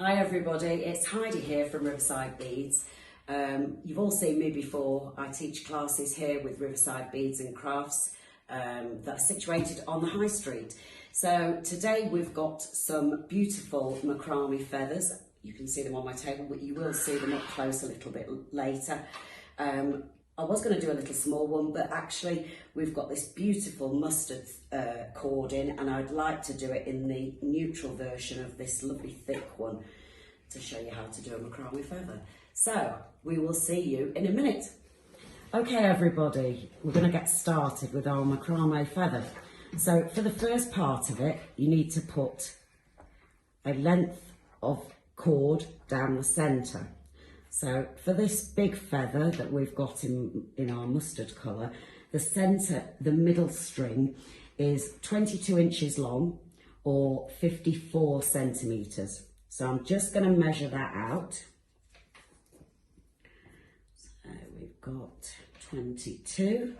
Hi everybody, it's Heidi here from Riverside Beads. You've all seen me before. I teach classes here with Riverside Beads and Crafts that are situated on the High Street. So today we've got some beautiful Macrame feathers. You can see them on my table, but you will see them up close a little bit later. I was going to do a little small one, but actually we've got this beautiful mustard cord in, and I'd like to do it in the neutral version of this lovely thick one to show you how to do a macrame feather. So we will see you in a minute. Okay everybody, we're going to get started with our macrame feather. So for the first part of it, you need to put a length of cord down the centre. So for this big feather that we've got in our mustard colour, the centre, the middle string is 22 inches long or 54 centimetres. So I'm just going to measure that out. So we've got 22.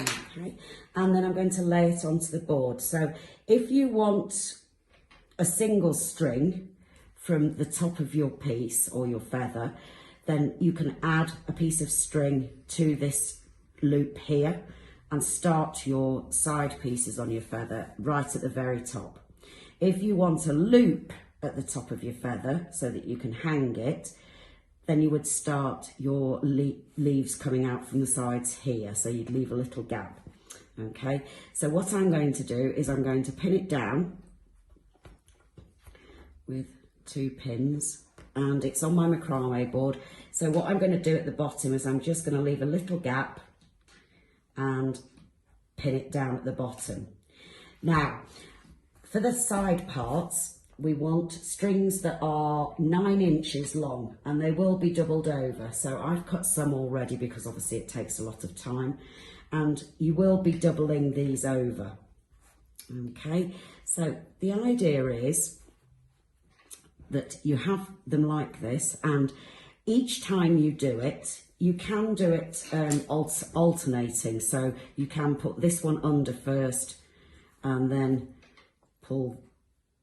Okay, and then I'm going to lay it onto the board. So if you want a single string from the top of your piece or your feather, then you can add a piece of string to this loop here and start your side pieces on your feather right at the very top. If you want a loop at the top of your feather so that you can hang it, then you would start your leaves coming out from the sides here, so you'd leave a little gap. Okay, so what I'm going to do is I'm going to pin it down with 2 pins, and it's on my macrame board. So what I'm going to do at the bottom is I'm just going to leave a little gap and pin it down at the bottom. Now for the side parts, we want strings that are 9 inches long, and they will be doubled over. So I've cut some already because obviously it takes a lot of time, and you will be doubling these over. Okay, so the idea is that you have them like this, and each time you do it, you can do it alternating. So you can put this one under first and then pull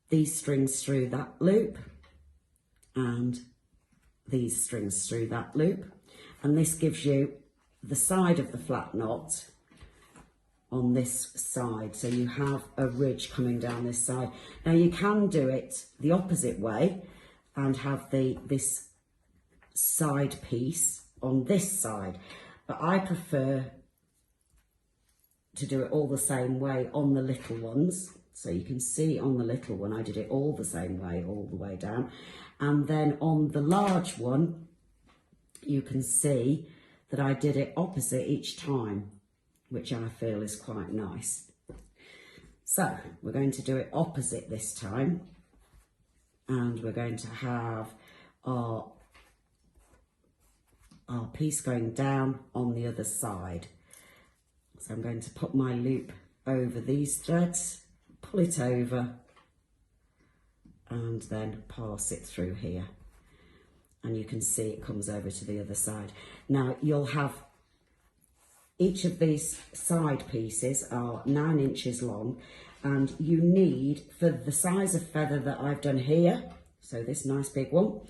these strings through that loop and these strings through that loop, and this gives you the side of the flat knot on this side, so you have a ridge coming down this side. Now you can do it the opposite way and have this side piece on this side, but I prefer to do it all the same way on the little ones. So you can see on the little one I did it all the same way, all the way down, and then on the large one you can see that I did it opposite each time, which I feel is quite nice. So we're going to do it opposite this time, and we're going to have our piece going down on the other side. So I'm going to put my loop over these threads, pull it over, and then pass it through here. And you can see it comes over to the other side. Now you'll have each of these side pieces are 9 inches long, and you need, for the size of feather that I've done here, so this nice big one,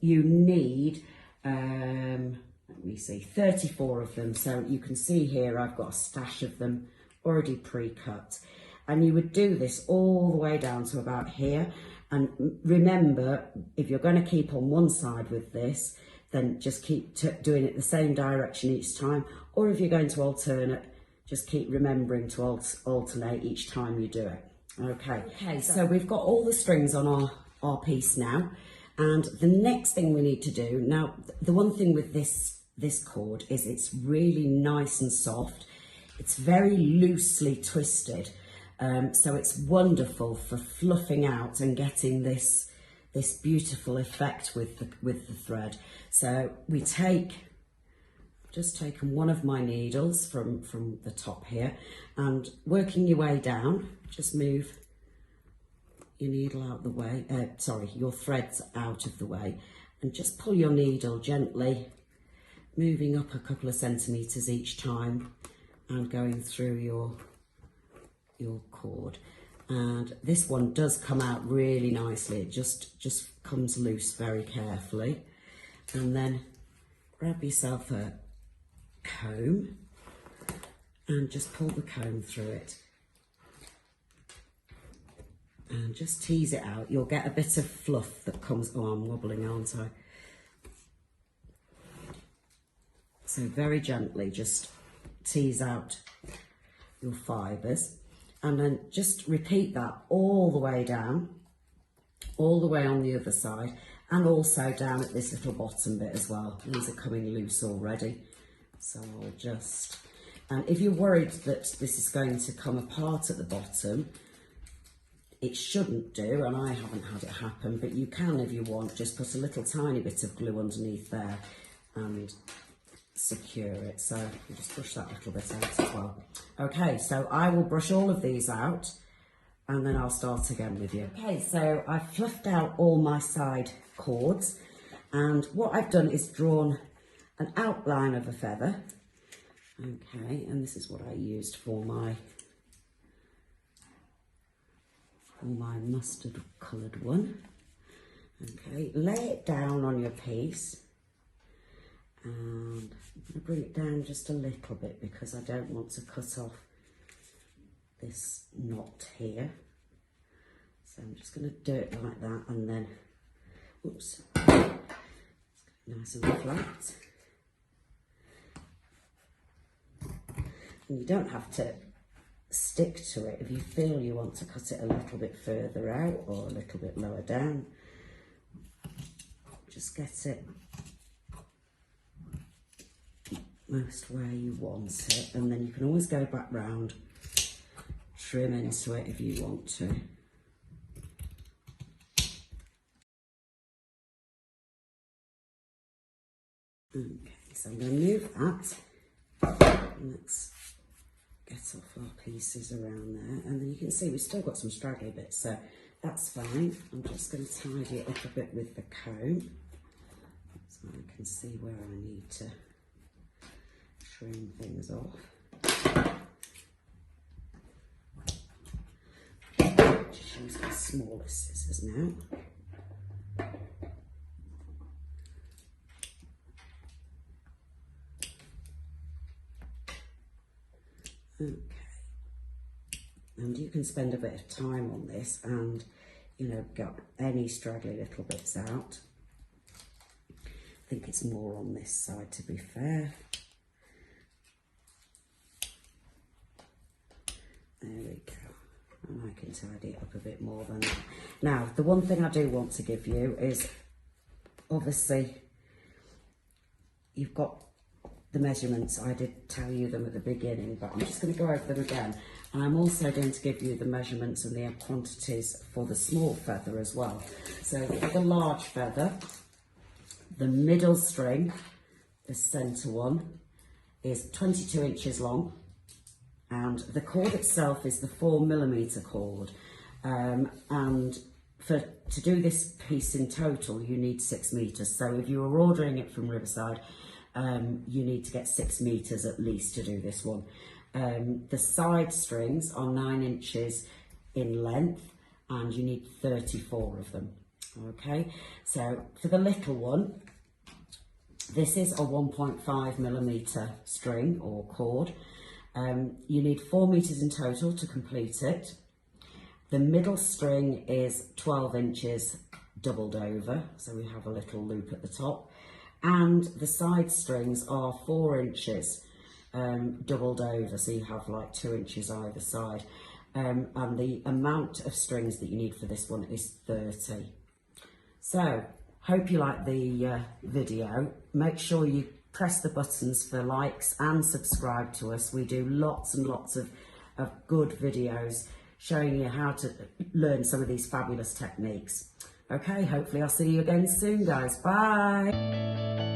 you need, let me see, 34 of them. So you can see here I've got a stash of them already pre-cut, and you would do this all the way down to about here. And remember, if you're going to keep on one side with this, then just keep doing it the same direction each time, or if you're going to alternate, just keep remembering to alternate each time you do it. Okay, so we've got all the strings on our piece now, and the next thing we need to do, now the one thing with this cord is it's really nice and soft. It's very loosely twisted, so it's wonderful for fluffing out and getting this beautiful effect with the thread. So I've just taken one of my needles from the top here, and working your way down, just move your needle out the way, your threads out of the way, and just pull your needle gently, moving up a couple of centimetres each time and going through your cord. And this one does come out really nicely. It just comes loose very carefully. And then grab yourself a comb and just pull the comb through it. And just tease it out. You'll get a bit of fluff that comes, oh, I'm wobbling, aren't I? So very gently just tease out your fibres, and then just repeat that all the way down, all the way on the other side, and also down at this little bottom bit as well. These are coming loose already. So I'll just, and if you're worried that this is going to come apart at the bottom, it shouldn't do, and I haven't had it happen, but you can, if you want, just put a little tiny bit of glue underneath there and secure it. So you just brush that little bit out as well. Okay, so I will brush all of these out and then I'll start again with you. Okay, so I've fluffed out all my side cords, and what I've done is drawn an outline of a feather. Okay, and this is what I used for my mustard coloured one. Okay, lay it down on your piece, and I'm going to bring it down just a little bit because I don't want to cut off this knot here. So I'm just going to do it like that, and then, oops, nice and flat. And you don't have to stick to it. If you feel you want to cut it a little bit further out or a little bit lower down, just get it most where you want it, and then you can always go back round, trim into it if you want to. Okay, so I'm going to move that. Let's get off our pieces around there, and then you can see we've still got some straggly bits, so that's fine. I'm just going to tidy it up a bit with the comb so I can see where I need to trim things off. Just use the smaller scissors now. Okay, and you can spend a bit of time on this and, you know, get any straggly little bits out. I think it's more on this side, to be fair. There we go, and I can tidy it up a bit more than that. Now, the one thing I do want to give you is, obviously, you've got the measurements. I did tell you them at the beginning, but I'm just going to go over them again. And I'm also going to give you the measurements and the quantities for the small feather as well. So for the large feather, the middle string, the centre one, is 22 inches long. And the cord itself is the 4mm cord. And to do this piece in total, you need 6 meters. So if you were ordering it from Riverside, you need to get 6 meters at least to do this one. The side strings are 9 inches in length, and you need 34 of them. Okay, so for the little one, this is a 1.5mm string or cord. You need 4 meters in total to complete it. The middle string is 12 inches doubled over, so we have a little loop at the top. And the side strings are 4 inches doubled over, so you have like 2 inches either side. And the amount of strings that you need for this one is 30. So, hope you like the video. Make sure you press the buttons for likes and subscribe to us. We do lots and lots of good videos showing you how to learn some of these fabulous techniques. Okay, hopefully I'll see you again soon, guys. Bye.